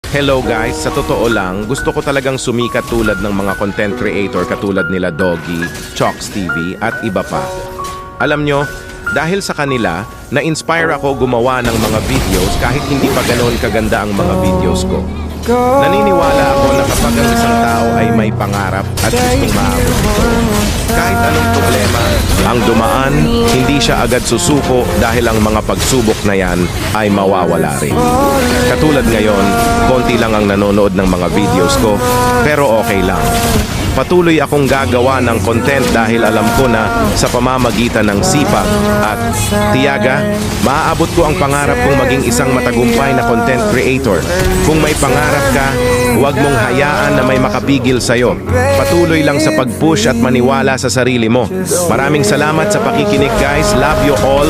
Hello guys, sa totoo lang, gusto ko talagang sumikat tulad ng mga content creator katulad nila Doggy, Chox TV at iba pa. Alam nyo, dahil sa kanila, na-inspire ako gumawa ng mga videos kahit hindi pa ganoon kaganda ang mga videos ko. Naniniwala ako na kapag ang isang tao ay may pangarap at gustong maabot ito, kahit anong problema ang dumaan, hindi siya agad susuko dahil ang mga pagsubok na yan ay mawawala rin. Katulad ngayon, konti lang ang nanonood ng mga videos ko, pero okay lang. Patuloy akong gagawa ng content dahil alam ko na sa pamamagitan ng sipag at tiyaga, maaabot ko ang pangarap kong maging isang matagumpay na content creator. Kung may pangarap ka, huwag mong hayaan na may makapigil sa'yo. Patuloy lang sa pag-push at maniwala sa sarili mo. Maraming salamat sa pakikinig guys. Love you all.